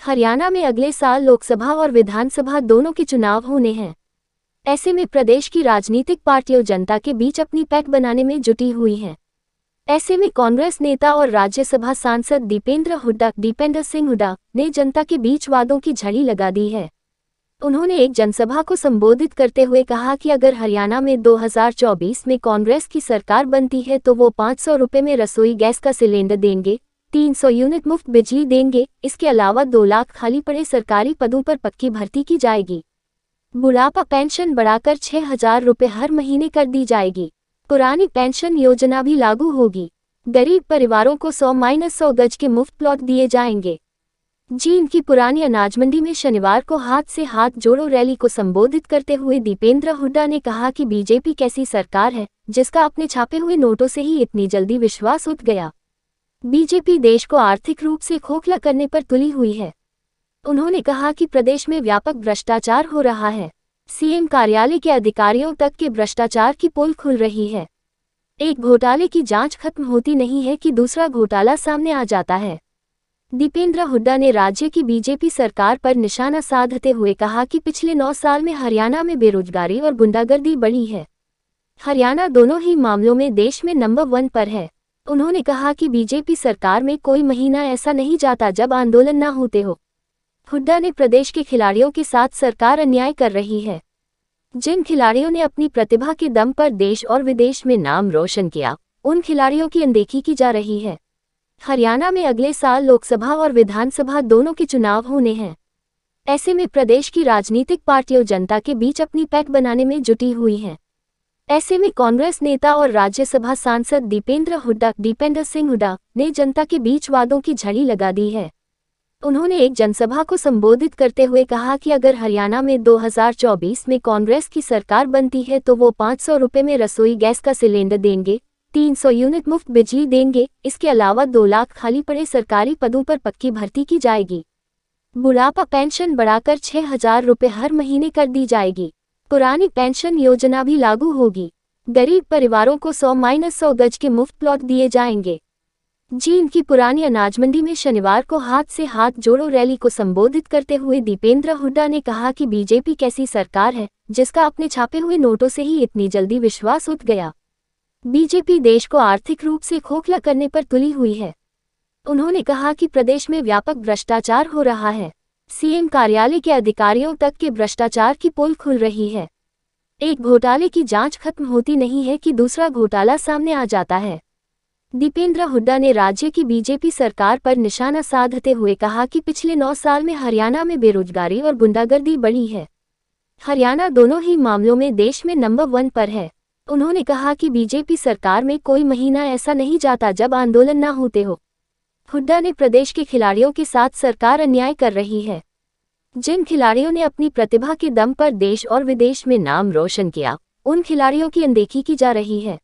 हरियाणा में अगले साल लोकसभा और विधानसभा दोनों के चुनाव होने हैं। ऐसे में प्रदेश की राजनीतिक पार्टियां जनता के बीच अपनी पैठ बनाने में जुटी हुई हैं। ऐसे में कांग्रेस नेता और राज्यसभा सांसद दीपेंद्र सिंह हुड्डा ने जनता के बीच वादों की झड़ी लगा दी है। उन्होंने एक जनसभा को संबोधित करते हुए कहा कि अगर हरियाणा में 2024 में कांग्रेस की सरकार बनती है तो वो 500 रुपये में रसोई गैस का सिलेंडर देंगे, 300 यूनिट मुफ्त बिजली देंगे। इसके अलावा 2 लाख खाली पड़े सरकारी पदों पर पक्की भर्ती की जाएगी। बुढ़ापा पेंशन बढ़ाकर 6,000 रुपये हर महीने कर दी जाएगी। पुरानी पेंशन योजना भी लागू होगी। गरीब परिवारों को 100-100 गज के मुफ्त प्लॉट दिए जाएंगे। जींद की पुरानी अनाज मंडी में शनिवार को हाथ से हाथ जोड़ो रैली को संबोधित करते हुए दीपेंद्र हुड्डा ने कहा कि बीजेपी कैसी सरकार है जिसका अपने छापे हुए नोटों से ही इतनी जल्दी विश्वास उठ गया। बीजेपी देश को आर्थिक रूप से खोखला करने पर तुली हुई है। उन्होंने कहा कि प्रदेश में व्यापक भ्रष्टाचार हो रहा है। सीएम कार्यालय के अधिकारियों तक के भ्रष्टाचार की पोल खुल रही है। एक घोटाले की जांच खत्म होती नहीं है कि दूसरा घोटाला सामने आ जाता है। दीपेंद्र हुड्डा ने राज्य की बीजेपी सरकार पर निशाना साधते हुए कहा कि पिछले 9 साल में हरियाणा में बेरोजगारी और गुंडागर्दी बढ़ी है। हरियाणा दोनों ही मामलों में देश में नंबर 1 पर है। उन्होंने कहा कि बीजेपी सरकार में कोई महीना ऐसा नहीं जाता जब आंदोलन न होते हो। हुड्डा ने प्रदेश के खिलाड़ियों के साथ सरकार अन्याय कर रही है। जिन खिलाड़ियों ने अपनी प्रतिभा के दम पर देश और विदेश में नाम रोशन किया, उन खिलाड़ियों की अनदेखी की जा रही है। हरियाणा में अगले साल लोकसभा और विधानसभा दोनों के चुनाव होने हैं। ऐसे में प्रदेश की राजनीतिक पार्टियां जनता के बीच अपनी पैठ बनाने में जुटी हुई हैं। ऐसे में कांग्रेस नेता और राज्यसभा सांसद दीपेंद्र सिंह हुड्डा ने जनता के बीच वादों की झड़ी लगा दी है। उन्होंने एक जनसभा को संबोधित करते हुए कहा कि अगर हरियाणा में 2024 में कांग्रेस की सरकार बनती है तो वो 500 रुपये में रसोई गैस का सिलेंडर देंगे, 300 यूनिट मुफ्त बिजली देंगे। इसके अलावा 2 लाख खाली पड़े सरकारी पदों पर पक्की भर्ती की जाएगी। बुढ़ापा पेंशन बढ़ाकर 6,000 रुपये हर महीने कर दी जाएगी। पुरानी पेंशन योजना भी लागू होगी। गरीब परिवारों को 100-100 गज के मुफ्त प्लॉट दिए जाएंगे। जींद की पुरानी अनाज मंडी में शनिवार को हाथ से हाथ जोड़ो रैली को संबोधित करते हुए दीपेंद्र हुड्डा ने कहा कि बीजेपी कैसी सरकार है जिसका अपने छापे हुए नोटों से ही इतनी जल्दी विश्वास उठ गया। बीजेपी देश को आर्थिक रूप से खोखला करने पर तुली हुई है। उन्होंने कहा कि प्रदेश में व्यापक भ्रष्टाचार हो रहा है। सीएम कार्यालय के अधिकारियों तक के भ्रष्टाचार की पोल खुल रही है। एक घोटाले की जांच खत्म होती नहीं है कि दूसरा घोटाला सामने आ जाता है। दीपेंद्र हुड्डा ने राज्य की बीजेपी सरकार पर निशाना साधते हुए कहा कि पिछले 9 साल में हरियाणा में बेरोजगारी और गुंडागर्दी बढ़ी है। हरियाणा दोनों ही मामलों में देश में नंबर 1 पर है। उन्होंने कहा कि बीजेपी सरकार में कोई महीना ऐसा नहीं जाता जब आंदोलन न होते हो। हुड्डा ने प्रदेश के खिलाड़ियों के साथ सरकार अन्याय कर रही है। जिन खिलाड़ियों ने अपनी प्रतिभा के दम पर देश और विदेश में नाम रोशन किया, उन खिलाड़ियों की अनदेखी की जा रही है।